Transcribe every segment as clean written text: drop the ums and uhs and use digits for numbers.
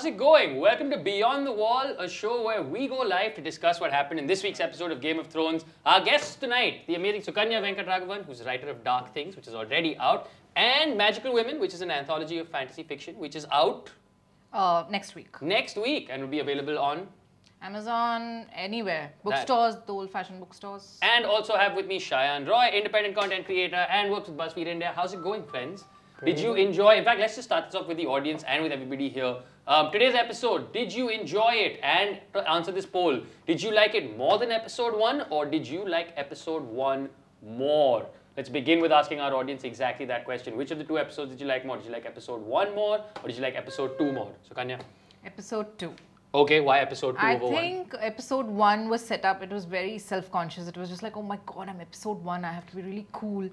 how's it going? Welcome to Beyond the Wall, a show where we go live to discuss what happened in this week's episode of Game of Thrones. Our guests tonight, the amazing Sukanya Vankatraghavan, who's a writer of Dark Things, which is already out, and Magical Women, which is an anthology of fantasy fiction, which is out next week. Next week, and will be available on Amazon, anywhere. Bookstores, the old-fashioned bookstores. And also have with me Shayan Roy, independent content creator and works with BuzzFeed India. How's it going, friends? Did you enjoy? In fact, let's just start this off with the audience and with everybody here. Today's episode, did you enjoy it? And to answer this poll, did you like it more than episode 1 or did you like episode 1 more? Let's begin with asking our audience exactly that question. Which of the two episodes did you like more? Did you like episode 1 more or did you like episode 2 more? So, Kanya? Episode 2. Okay, why episode 2 over 1? I think episode 1 was set up, it was very self-conscious. It was just like, oh my god, I'm episode 1, I have to be really cool.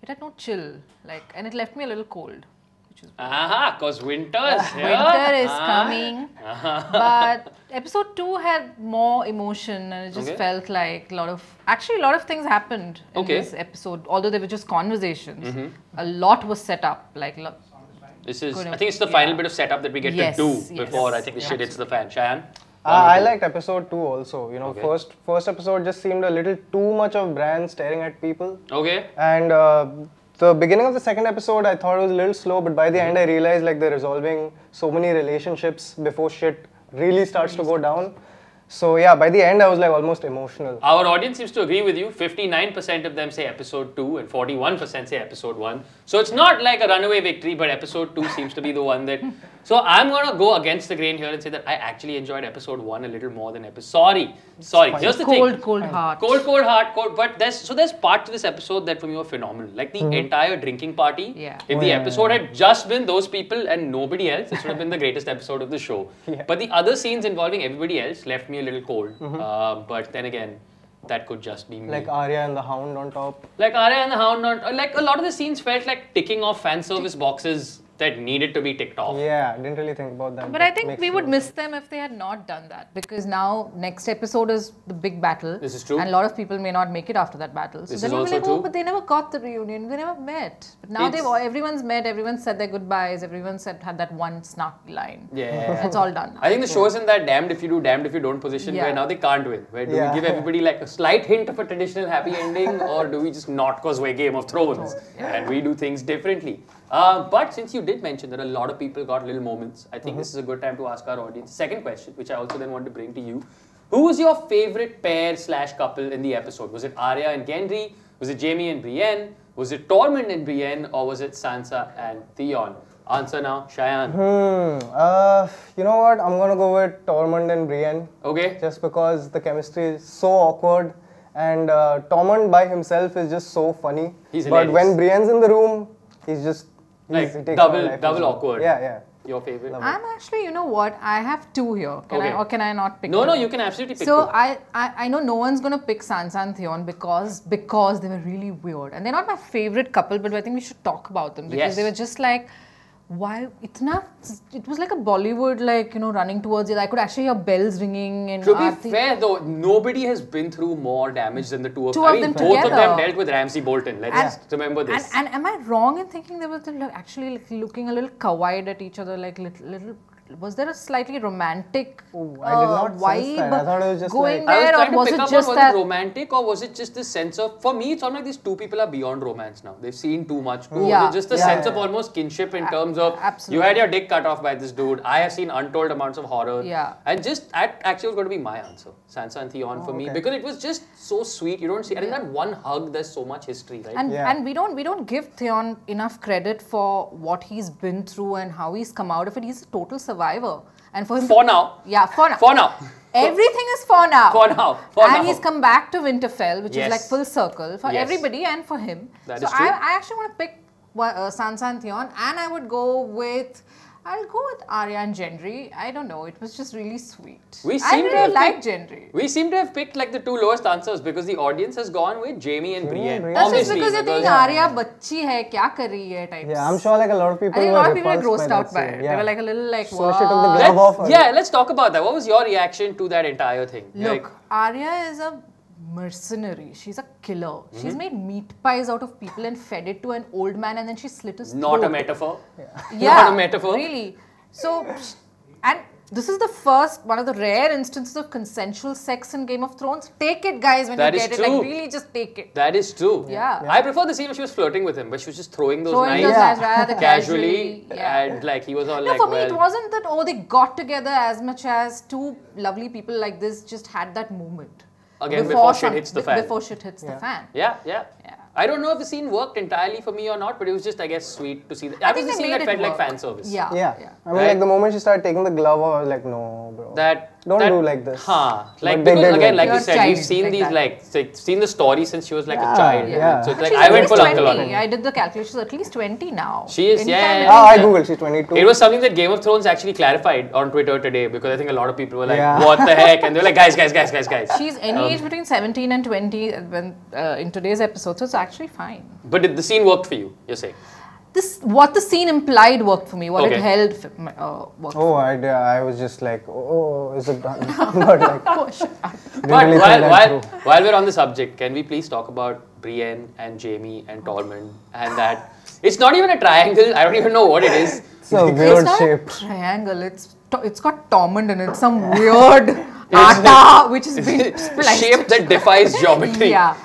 It had no chill, and it left me a little cold. Which is because winter's here. Winter is coming. But episode 2 had more emotion and it just felt like a lot of things happened in this episode. Although they were just conversations, a lot was set up. This is, I think it's the final bit of setup that we get to do before I think the shit hits the fan. Shayan? I liked episode 2 also. You know, first episode just seemed a little too much of Bran staring at people. Okay. And the beginning of the second episode, I thought it was a little slow, but by the end, I realized they're resolving so many relationships before shit really starts to go down. So yeah, by the end, I was almost emotional. Our audience seems to agree with you. 59% of them say episode 2 and 41% say episode 1. So it's not like a runaway victory, but episode 2 seems to be the one that... So I'm going to go against the grain here and say that I actually enjoyed episode 1 a little more than episode... Sorry. Here's the thing. Cold heart. Cold heart. But there's parts to this episode that for me were phenomenal. Like the entire drinking party. Yeah. If the episode had just been those people and nobody else, this would have been the greatest episode of the show. Yeah. But the other scenes involving everybody else left me a little cold. But then again, that could just be me. Like Arya and the Hound on top. Like Arya and the Hound on... Like a lot of the scenes felt like ticking off fan service boxes that needed to be ticked off. Yeah, I didn't really think about that. But I think we would miss them if they had not done that. Because now, next episode is the big battle. This is true. And a lot of people may not make it after that battle. So This then is we'll be also like, true. oh, but they never got the reunion. They never met. But now everyone's met, everyone said their goodbyes, everyone had that one snarky line. Yeah. It's all done now. I think the show is in that damned if you do, damned if you don't position where now they can't win. Where do we give everybody like a slight hint of a traditional happy ending or do we just not because we're Game of Thrones and we do things differently? But since you did mention that a lot of people got little moments, I think this is a good time to ask our audience. Second question, which I also then want to bring to you. Who was your favorite pair/couple in the episode? Was it Arya and Gendry? Was it Jaime and Brienne? Was it Tormund and Brienne? Or was it Sansa and Theon? Answer now, Shayan. You know what? I'm gonna go with Tormund and Brienne. Okay. Just because the chemistry is so awkward. And Tormund by himself is just so funny. He's but hilarious. when Brienne's in the room, he's just... Like he takes double awkward. Yeah. Your favorite? I'm actually, you know what? I have 2 here. Can I not pick? No, you can absolutely pick So 2. I know no one's gonna pick Sansa and Theon because they were really weird and they're not my favorite couple, but I think we should talk about them because they were just like, why it was like a Bollywood running towards it. I could actually hear bells ringing and to be fair though, nobody has been through more damage than the two of them. them both together. of them dealt with Ramsay Bolton. Let's remember this. And am I wrong in thinking they were actually looking a little kawaii at each other, like little? Was there a slightly romantic I did not vibe sense that. I thought it was just going I was there, trying or was to pick it up just on, that? Was it romantic or was it just this sense of, for me it's almost like these two people are beyond romance now. They've seen too much. Was it just a sense of almost kinship in terms of, you had your dick cut off by this dude, I have seen untold amounts of horror. Yeah. And just, that actually was going to be my answer. Sansa and Theon for me. Because it was just so sweet. You don't see, and in that one hug there's so much history, right? And we don't give Theon enough credit for what he's been through and how he's come out of it. He's a total survivor. And for him now. Yeah, for now. For now. Everything is for now. For now. And he's come back to Winterfell, which is like full circle for everybody and for him. That so is true. I actually want to pick Sansa and Theon, and I would go with... I'll go with Arya and Gendry. I don't know. It was just really sweet. I really like Gendry. We seem to have picked like the 2 lowest answers because the audience has gone with Jaime and Brienne. That's just because they think Arya bachi hai, kya kar rahi hai types. Yeah, I'm sure like a lot of people I think a lot of people were were grossed out by scene. it. They were like a little like, So she took the glove off. Yeah, let's talk about that. What was your reaction to that entire thing? Look, Arya is a mercenary. She's a killer. She's made meat pies out of people and fed it to an old man and then she slit his throat. Not a metaphor. Yeah, not a metaphor. Really. So And this is the first, one of the rare instances of consensual sex in Game of Thrones. Take it, guys, when you get it. Like, really just take it. That is true. Yeah. I prefer the scene where she was flirting with him, but she was just throwing those Throwing knives those knives rather casually. Yeah. And like, he was all No, like, for me, well, it wasn't that, oh, they got together as much as two lovely people like this just had that moment. Again, before shit hits the fan. Before shit hits the fan. Yeah. I don't know if the scene worked entirely for me or not, but it was just, I guess, sweet to see. That was the scene that felt like fan service. Yeah. I mean, like the moment she started taking the glove off, I was like, no, bro. Don't do like this. Like, because again, like you said, we've seen these seen the story since she was like a child. Yeah. So it's like, I went full uncle on it. I did the calculations, at least 20 now. She is, I googled, she's 22. It was something that Game of Thrones actually clarified on Twitter today, because I think a lot of people were like, what the heck? And they were like, guys. She's any age between 17 and 20 when in today's episode, so it's actually fine. But did the scene worked for you, you're saying? What the scene implied worked for me. What it held worked for me. I was just like, is it done? But like, But while we're on the subject, can we please talk about Brienne and Jaime and Tormund, and that it's not even a triangle. I don't even know what it is. It's a weird shape. It's not a triangle. It's got Tormund in it. Some weird atta which is been spliced. Shape that defies geometry. Yeah.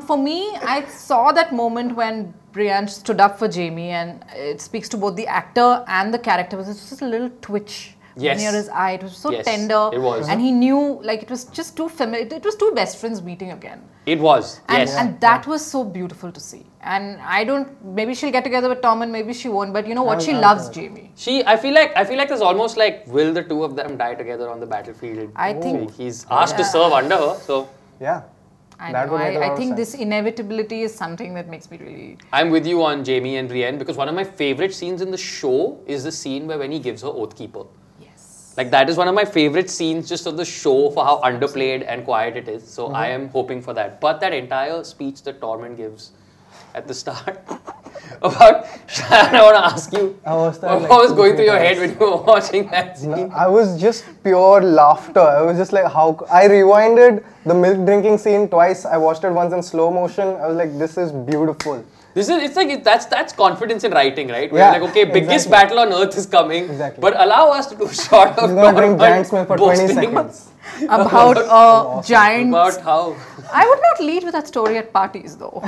For me, I saw that moment when Brienne stood up for Jaime, and it speaks to both the actor and the character. It was just a little twitch near his eye. It was so tender. It was. And he knew, like, it was just too familiar. It was two best friends meeting again. It was. And that was so beautiful to see. And maybe she'll get together with Tom and maybe she won't, but you know what? She loves Jaime. I feel like there's almost like, will the two of them die together on the battlefield? I think he's asked to serve under her, so. Yeah. I think this inevitability is something that makes me really... I'm with you on Jaime and Brienne, because one of my favorite scenes in the show is the scene where when he gives her Oathkeeper. Yes. Like, that is one of my favorite scenes just of the show for how underplayed and quiet it is. So I am hoping for that. But that entire speech that Tormund gives at the start about Shayan, I want to ask you, what was going through your head when you were watching that scene? No, I was just pure laughter. I was just like, I rewinded the milk drinking scene twice. I watched it once in slow motion. I was like, this is beautiful. That's confidence in writing, right? Where you're like, okay, biggest battle on earth is coming, but allow us to do a shot of drink giant smell for 20 seconds. About a giant... About how... I would not lead with that story at parties, though.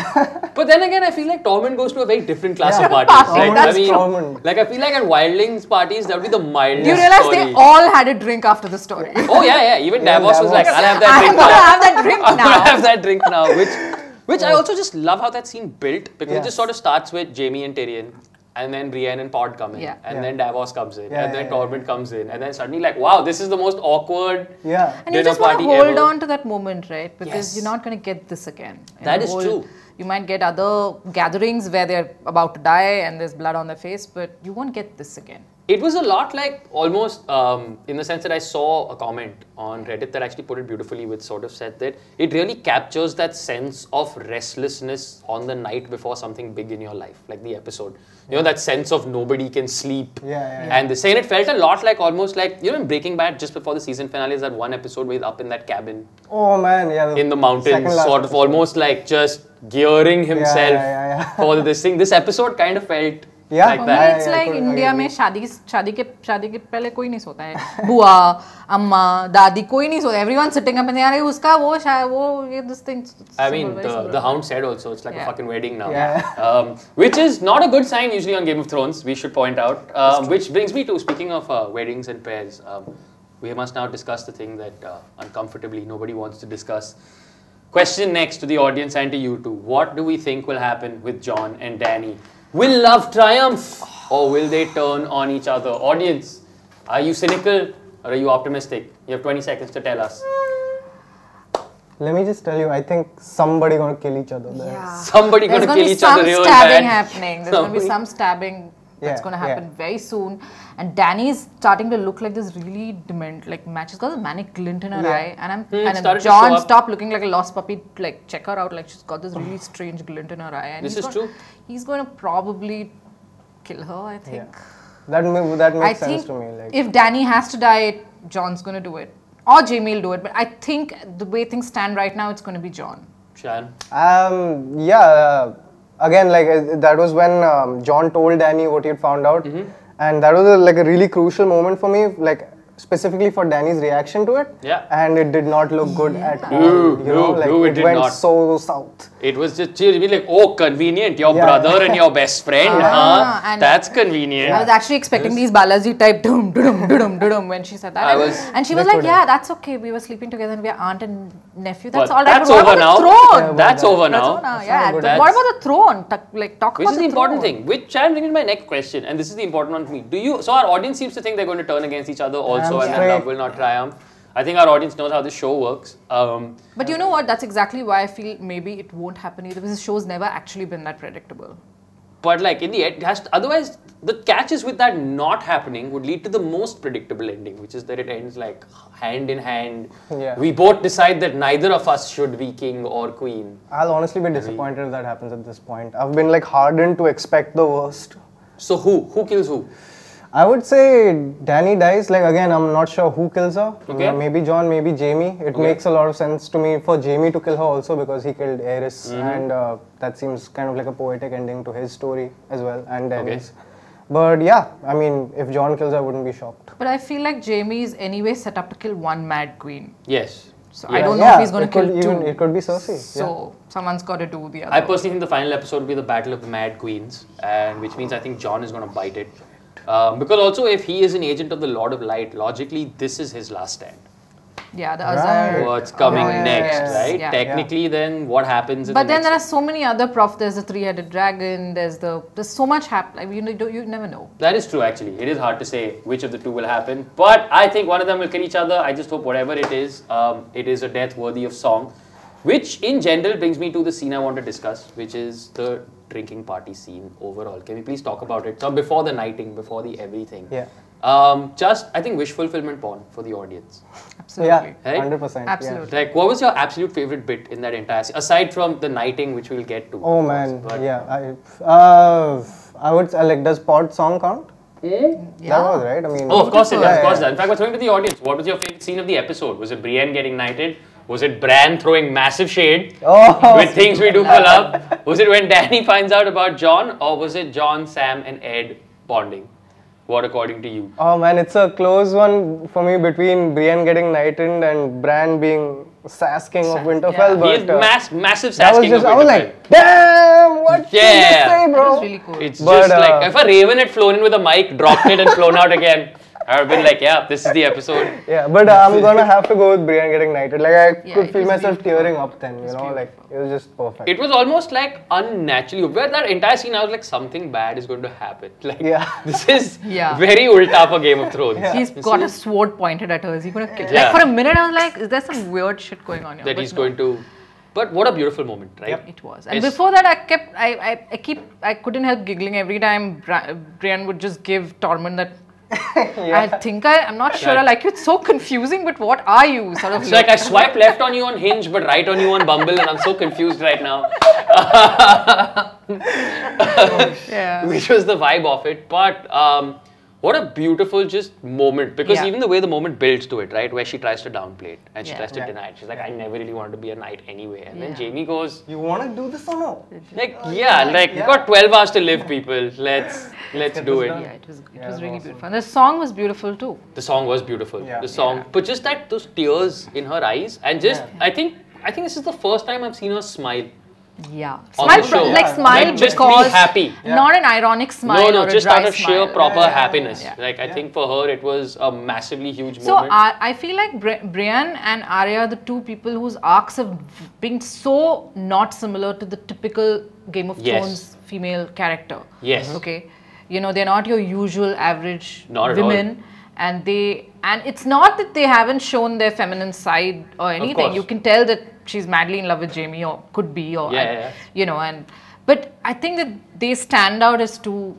But then again, I feel like Tormund goes to a very different class of parties. I feel like at Wildlings parties, that would be the mildest. You realize they all had a drink after the story. Oh yeah. Even Davos was like, I'll have that drink now. I'm gonna have that drink now. I'm gonna have that drink now. Which I also just love how that scene built, because it just sort of starts with Jaime and Tyrion, and then Brienne and Pod come in, and then Davos comes in, and then Tormund comes in, and then suddenly like, wow, this is the most awkward and you just want to hold on to that moment, right? Because you're not going to get this again. That is true. You might get other gatherings where they're about to die and there's blood on their face, but you won't get this again. It was a lot like, almost in the sense that I saw a comment on Reddit that actually put it beautifully, which sort of said that it really captures that sense of restlessness on the night before something big in your life, like the episode. You know, that sense of nobody can sleep. And the saying, it felt a lot like, almost like, you know, in Breaking Bad, just before the season finale, is that one episode where he's up in that cabin. Oh man, in the mountains, sort of almost like just gearing himself for this thing. This episode kind of felt like that. It's like India में शादी के पहले कोई नहीं सोता है. बुआ, अम्मा, दादी कोई नहीं सोता. Everyone's sitting up and they are उसका वो this thing. I mean, the Hound said also, it's like a fucking wedding now. Which is not a good sign usually on Game of Thrones, we should point out. Which brings me to, speaking of weddings and pairs, we must now discuss the thing that uncomfortably nobody wants to discuss. Question next to the audience and to you two. What do we think will happen with Jon and Dany? Will love triumph, or will they turn on each other? Audience, are you cynical or are you optimistic? You have 20 seconds to tell us. Let me just tell you, I think somebody gonna kill each other there. Yeah. Somebody gonna kill each other real bad. There's gonna be some stabbing happening. There's gonna be some stabbing that's gonna happen very soon. And Dany's starting to look like this really dement, like match. She's got a manic glint in her eye, and Jon, stop looking like a lost puppy. Like, check her out. Like, she's got this really strange glint in her eye. And this is true. He's going to probably kill her, I think. That makes sense to me. Like, if Dany has to die, Jon's going to do it, or Jaime will do it. But I think the way things stand right now, it's going to be Jon. Shayan? Again, like that was when Jon told Dany what he had found out, and that was like a really crucial moment for me, like specifically for Danny's reaction to it. Yeah. And it did not look good at all. No, it it did went not. so south. It was just be like, oh, convenient, your brother and your best friend, huh? And That's convenient. I was actually expecting these Balaji type dum dum dum dum when she said that. And she was like, yeah, that's okay. We were sleeping together and we are aunt and nephew. That's all right. That's but what over about now. the throne? Yeah, that's over now. Yeah. What about the throne? Like, talk Which about is the important thing. Which brings me to my next question, and this is the important one for me. So our audience seems to think they're going to turn against each other also, and then love will not triumph. I think our audience knows how this show works. But you know what? That's exactly why I feel maybe it won't happen either, because the show's never actually been that predictable. But like in the end, otherwise the catches with that not happening would lead to the most predictable ending, which is that it ends like hand in hand. Yeah. We both decide that neither of us should be king or queen. I'll honestly be disappointed if that happens at this point. I've been like hardened to expect the worst. So who kills who? I would say Danny dies. Like again, I'm not sure who kills her. Okay. Maybe John, maybe Jamie. It makes a lot of sense to me for Jamie to kill her also, because he killed Aerys, and that seems kind of like a poetic ending to his story as well, and Danny's. But yeah, I mean, if John kills her, I wouldn't be shocked. But I feel like Jamie is anyway set up to kill one mad queen. Yes. So I don't know if he's going to kill two. It could be Cersei. So someone's got to do the other. I personally think the final episode will be the Battle of the Mad Queens, and which means I think John is going to bite it. Because also if he is an agent of the Lord of Light, logically this is his last stand. Yeah, the Azar. What's coming next, yes. right? Yeah. Technically then what happens in But the then next there are so many other there's the three-headed dragon, there's so much happening. Like, you never know. That is true actually. It is hard to say which of the two will happen. But I think one of them will kill each other. I just hope whatever it is a death worthy of song. Which in general brings me to the scene I want to discuss, which is the drinking party scene overall. Can we please talk about it? So before the knighting, before the everything. Yeah. Just, I think, wish fulfillment porn for the audience. Absolutely. Yeah, Right? 100%. Absolutely. Like, what was your absolute favorite bit in that entire scene? Aside from the knighting, which we'll get to. Oh man, But yeah. I would like, does Pod song count? Yeah. That was right. I mean, Oh, of course it does. Yeah, Of course it yeah. does. In fact, we're throwing to the audience. What was your favorite scene of the episode? Was it Brienne getting knighted? Was it Bran throwing massive shade with things we do for love? Was it when Danny finds out about John? Or was it John, Sam and Ed bonding? What according to you? Oh man, it's a close one for me between Brienne getting knighted and Bran being Sass King of Winterfell. He But is massive that Sass was King just, of I was Winterfell. like, damn, what did you say, That bro? was really cool. It's But, just like, if a raven had flown in with a mic, dropped it and flown out again, I would have been like, yeah, this is the episode. Yeah, but I'm gonna have to go with Brienne getting knighted. Like I could it feel was myself beautiful. tearing up then, you know, like it was just perfect. It was almost like unnaturally. Where that entire scene, I was like, something bad is going to happen. Like, this is very ulta for Game of Thrones. He's got a sword pointed at her. Is he going to kill? Yeah. Like for a minute, I was like, is there some weird shit going on here? That But he's no. going to. But what a beautiful moment, right? It was. And Yes. before that, I couldn't help giggling every time Brienne would just give Tormund that. I'm not sure I like you. It's so confusing, but what are you? Sort of It's like I swipe left on you on Hinge, but right on you on Bumble, and I'm so confused right now. Yeah. Which was the vibe of it. But what a beautiful just moment. Because even the way the moment builds to it, right? Where she tries to downplay it and she tries to deny it. She's like, I never really wanted to be a knight anyway. And then Jamie goes, You want to do this or no? like, we got 12 hours to live, people. Let's do it. Yeah, it was really beautiful. And the song was beautiful too. The song was beautiful. Yeah. The song, but just those tears in her eyes, and just I think this is the first time I've seen her smile. Yeah. On Smile, the show. smile Like, just because be happy. not an ironic smile. No, or just a dry out of sheer smile. proper happiness. Yeah. Like I think for her it was a massively huge So moment. I feel like Brienne and Arya are the two people whose arcs have been so not similar to the typical Game of Thrones female character. Yes. Okay. You know, they're not your usual average Not at women. And it's not that they haven't shown their feminine side or anything. course. You can tell that she's madly in love with Jamie or could be or you know, but I think that they stand out as two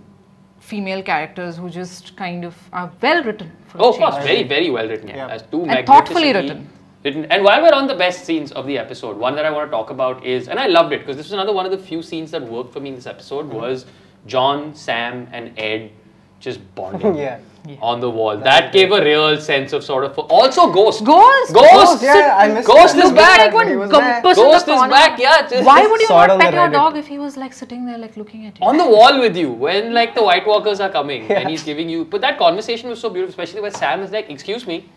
female characters who just kind of are well written. Of course, very, very well written. As two And thoughtfully written. And while we're on the best scenes of the episode, one that I want to talk about is, and I loved it because this was another one of the few scenes that worked for me in this episode was John, Sam, and Ed just bonding. on the wall. That gave a real sense of sort of... Also Ghost! Yeah, I missed Ghost is back! Like one gumpus Ghost is back, yeah. Why would you not pet your dog if he was like sitting there like looking at you? On the wall with you when like the White Walkers are coming and he's giving you... But that conversation was so beautiful, especially when Sam is like, excuse me.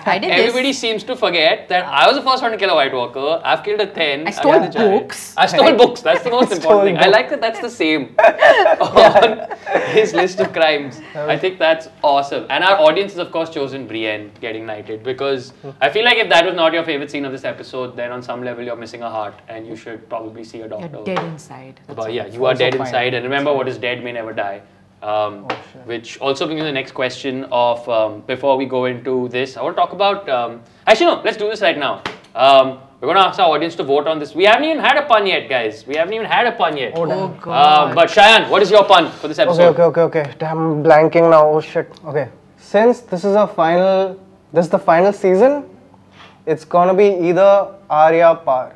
Everybody seems to forget that I was the first one to kill a White Walker. I've killed a 10. I stole books. I stole books. That's the most important thing. I like that that's the same on his list of crimes. I think that's awesome. And our audience has of course chosen Brienne getting knighted because I feel like if that was not your favorite scene of this episode, then on some level you're missing a heart and you should probably see a doctor. You're dead inside. But yeah, you are dead inside, and remember what is dead may never die. Which also brings me to the next question of before we go into this, I want to talk about actually no, let's do this right now. We're going to ask our audience to vote on this. We haven't even had a pun yet, guys. We haven't even had a pun yet. Oh God. But Shayan, what is your pun for this episode? Okay. Damn, I'm blanking now. Oh shit. Okay. Since this is the final season, it's gonna be either Arya Par.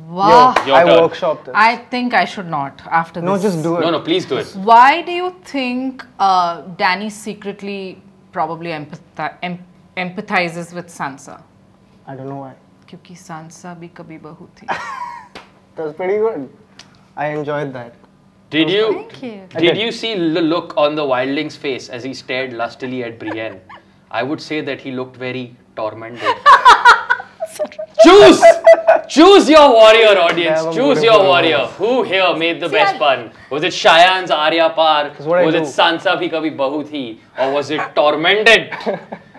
Wow. I workshopped this. I think I should not after this. No, just do it. No, please do it. Why do you think Dany secretly probably empathizes with Sansa? I don't know why. Kyunki Sansa bhi kabhi bahu thi. That was pretty good. I enjoyed that. Did you? Thank you. Did you see the look on the wildling's face as he stared lustily at Brienne? I would say that he looked very tormented. Choose your warrior, audience. Choose your warrior. Who here made the best pun? Was it Shayan's Arya Par? Was it Sansa bhi kabhi bahu thi? Or was it tormented?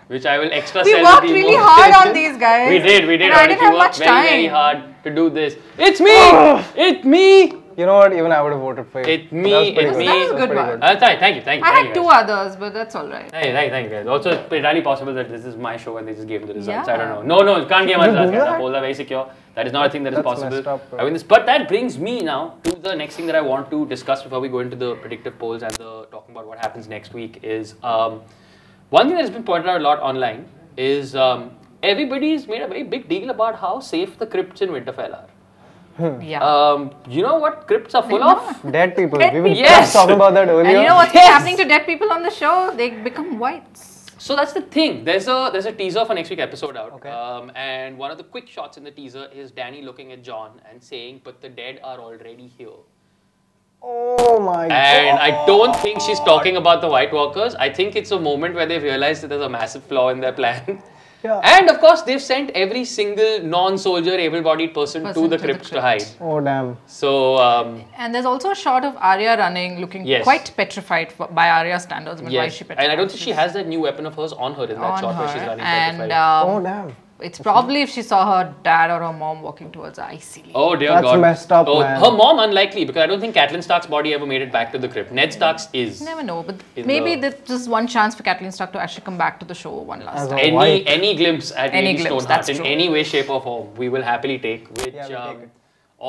Which I will extra sell. We worked really hard on these guys. We did. And I didn't have much time. Very hard to do this. It's me. It's me. You know what? Even I would have voted for you. It's me. That was a good one. Thank you. I had two others, but that's all right. Thank you guys. Also, it's entirely possible that this is my show and they just gave the results. Yeah. I don't know. No, you can't give us results. The polls are very secure. That is not a thing that is possible. But that brings me now to the next thing that I want to discuss before we go into the predictive polls and the talking about what happens next week is one thing that has been pointed out a lot online is everybody's made a very big deal about how safe the crypts in Winterfell are. Yeah. You know what crypts are full of? Dead people. Dead We were Yes. talking about that earlier. And you know what's happening to dead people on the show? They become whites. So that's the thing. There's a teaser for next week's episode out. Okay. And one of the quick shots in the teaser is Dany looking at Jon and saying, "But the dead are already here." Oh my god. And I don't think she's talking about the White Walkers. I think it's a moment where they've realized that there's a massive flaw in their plan. Yeah. And of course, they've sent every single non-soldier, able-bodied person to the crypts to hide. Oh damn. So, And there's also a shot of Arya running, looking quite petrified by Arya's standards. But why is she petrified? And I don't think she has that new weapon of hers on her in that shot where she's running petrified. Oh damn. It's probably if she saw her dad or her mom walking towards her icily. Oh dear That's God. messed up, man. Her mom unlikely because I don't think Catelyn Stark's body ever made it back to the crypt. Ned Stark's is. You never know, but maybe there's just one chance for Catelyn Stark to actually come back to the show one last time. Any glimpse at Lady Stoneheart in any way, shape or form, we will happily take. Which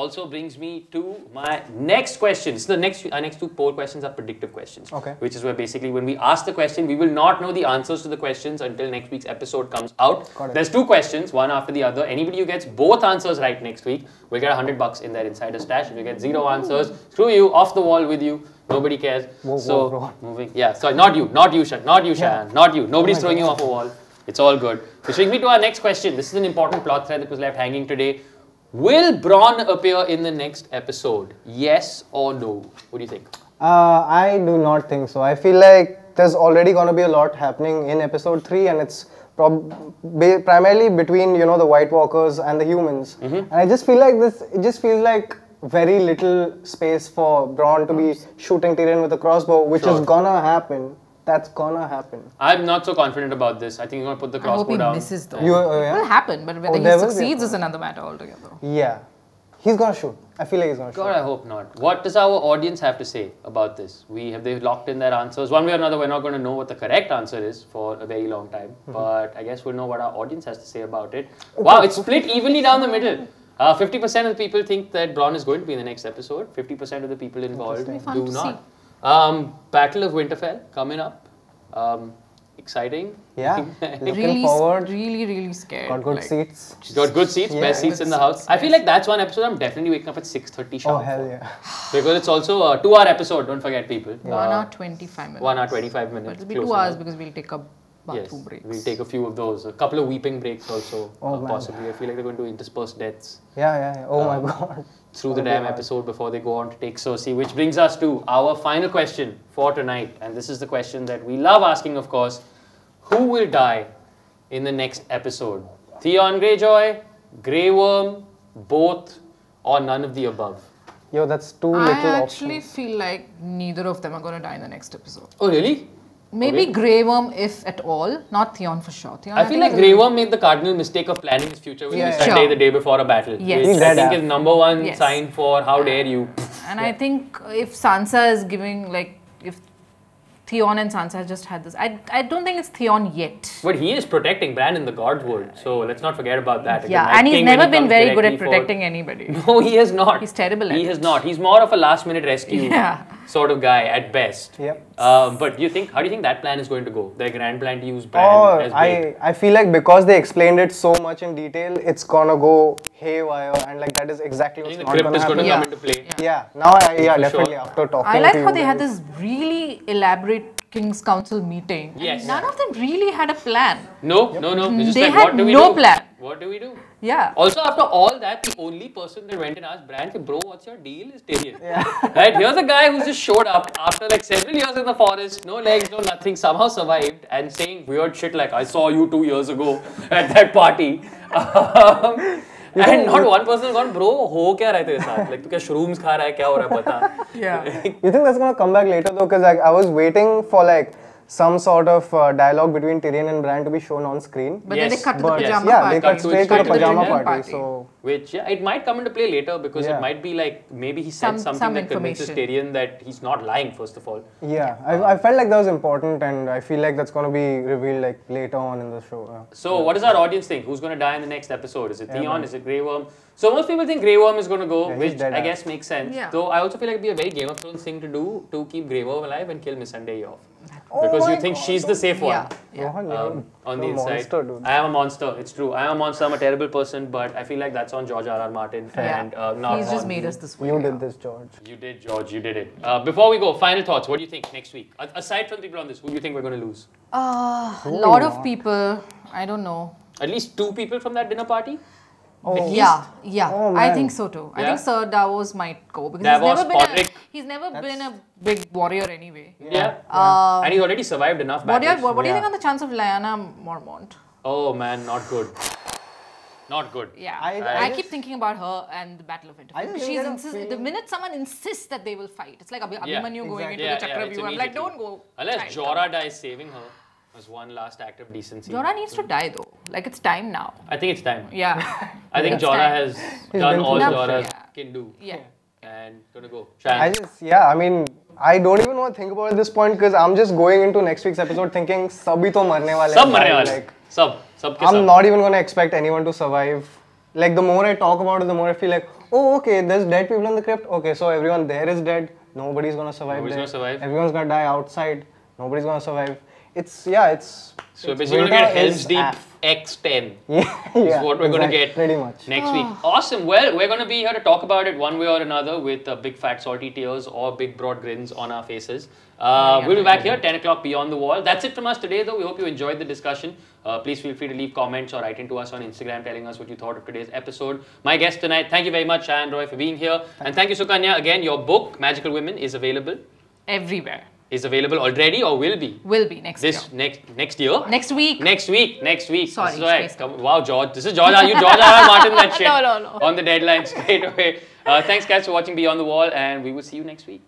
also brings me to my next question. So our next two poll questions are predictive questions. Okay. Which is where basically when we ask the question, we will not know the answers to the questions until next week's episode comes out. There's two questions, one after the other. Anybody who gets both answers right next week will get $100 in their insider stash. If you get 0 answers, screw you, off the wall with you. Nobody cares. Moving. Yeah, sorry, not you, Shayan, not you. Nobody's throwing you off a wall. It's all good. Which brings me to our next question. This is an important plot thread that was left hanging today. Will Bronn appear in the next episode? Yes or no? What do you think? I do not think so. I feel like there's already going to be a lot happening in episode 3 and it's primarily between, you know, the White Walkers and the humans. And I just feel like it just feels like very little space for Bronn to be shooting Tyrion with a crossbow, which is gonna happen. That's gonna happen. I'm not so confident about this. I think he's gonna put the crossbow down. I hope he misses though. Yeah? It will happen, but whether he succeeds is another matter altogether. Yeah. He's gonna shoot. I feel like he's gonna shoot. God, I hope not. What does our audience have to say about this? They've locked in their answers. One way or another, we're not going to know what the correct answer is for a very long time. But I guess we'll know what our audience has to say about it. Wow, it's split evenly down the middle. 50% of the people think that Bronn is going to be in the next episode. 50% of the people involved do not. Battle of Winterfell coming up. Exciting. Yeah. Looking forward. Really scared. Got good seats. She's got good seats, best seats in the house. I feel like that's one episode I'm definitely waking up at 6:30 sharp. Oh, hell yeah. Because it's also a 2-hour episode, don't forget people. 1 hour 25 minutes. 1 hour 25 minutes. But it'll be 2 hours because we'll take a bathroom breaks. We'll take a few of those. A couple of weeping breaks also, possibly. I feel like they're going to intersperse deaths. Yeah. Oh my god. Through the damn episode before they go on to take Cersei. Which brings us to our final question for tonight. And this is the question that we love asking, of course. Who will die in the next episode? Theon Greyjoy, Grey Worm, both, or none of the above? Yo, that's too little options. I actually feel like neither of them are going to die in the next episode. Oh, really? Maybe Grey Worm, if at all. Not Theon for sure. Theon, I feel like Grey Worm made the cardinal mistake of planning his future with Sunday the day before a battle. Yes. Which I think is number one sign for how dare you. And I think if Sansa is giving, like, if Theon and Sansa just had this, I don't think it's Theon yet. But he is protecting Bran in the God's Word, so let's not forget about that. Yeah, and he's never been very good at protecting anybody. No, he has not. He's terrible at it. He has not. He's more of a last-minute rescue sort of guy at best. Yep. But how do you think that plan is going to go? Their grand plan to use Bran as bait? I feel like because they explained it so much in detail, it's gonna go haywire, and like that is exactly what's not gonna happen. The crypt is going to come into play. Yeah. Now, definitely after talking. I like how they had this really elaborate King's Council meeting. Yes. None of them really had a plan. No. It's just They like, had what do we no do? plan. What do we do? Yeah. Also, after all that, the only person that went and asked Bran, bro, what's your deal? Is Tyrion. Yeah. Right? Here's a guy who just showed up after like several years in the forest, no legs, no nothing, somehow survived, and saying weird shit like, I saw you 2 years ago at that party. And not one person has gone, bro, ho kya raha hai tere saath? Like, tu kya shrooms kha raha hai? Kya ho raha hai? Bata. Yeah. You think that's gonna come back later though? Because like, I was waiting for like some sort of dialogue between Tyrion and Bran to be shown on screen. But then they cut to the pajama party. Yeah, they cut straight to the pajama party. So. Which, it might come into play later because it might be like, maybe he said something that convinces Tyrion that he's not lying, first of all. Yeah, I felt like that was important, and I feel like that's going to be revealed like later on in the show. So, what does our audience think? Who's going to die in the next episode? Is it Theon? Is it Grey Worm? So, most people think Grey Worm is going to go, which I guess makes sense. Yeah. Though, I also feel like it'd be a very Game of Thrones thing to do to keep Grey Worm alive and kill Missandei off. Because you think she's the safe one on the inside. Monster, I am a monster, it's true. I am a monster, I'm a terrible person, but I feel like that's on George R.R. Martin and not He's just made us this way. You did this, George. You did, George, you did it. Before we go, final thoughts. What do you think next week? Aside from the people on this, who do you think we're going to lose? A lot of people, I don't know. At least 2 people from that dinner party? Oh. Yeah. Oh, I think so too. I think Sir Davos might go because he's never been a big warrior anyway. Yeah. And he's already survived enough battles. What do you think on the chance of Lyanna Mormont? Oh man, not good. Not good. Yeah. I keep thinking about her and the Battle of Winterfell. The minute someone insists that they will fight, it's like Abhimanyu going into the Chakravyuh. I'm like, don't go. Unless Jorah dies saving her. Was one last act of decency. Jorah needs to die though. Like it's time now. I think it's time. Yeah. I think Jorah has done all Jorah can do. Yeah. And gonna go. I mean, I don't even want to think about it at this point because I'm just going into next week's episode thinking sabhi to marne wale. Sab marne wale. Like, sab I'm not even going to expect anyone to survive. Like the more I talk about it, the more I feel like, oh okay, there's dead people in the crypt. Okay, so everyone there is dead. Nobody's going to survive. Everyone's going to die outside. Nobody's going to survive. So basically we're going to get Helm's Deep X10 is what we're going to get pretty much next week. Awesome. Well, we're going to be here to talk about it one way or another with big fat salty tears or big broad grins on our faces. We'll be back here 10 o'clock Beyond the Wall. That's it from us today though. We hope you enjoyed the discussion. Please feel free to leave comments or write into us on Instagram telling us what you thought of today's episode. My guest tonight, thank you very much Shayan Roy for being here. And thank you Sukanya. Again, your book Magical Women is available everywhere. Is available already or will be? Will be next year. Next year? Next week. Next week. Sorry. Wow, George. This is George. Are you George R.R. Martin that shit? No. On the deadline straight away. Thanks guys for watching Beyond the Wall and we will see you next week.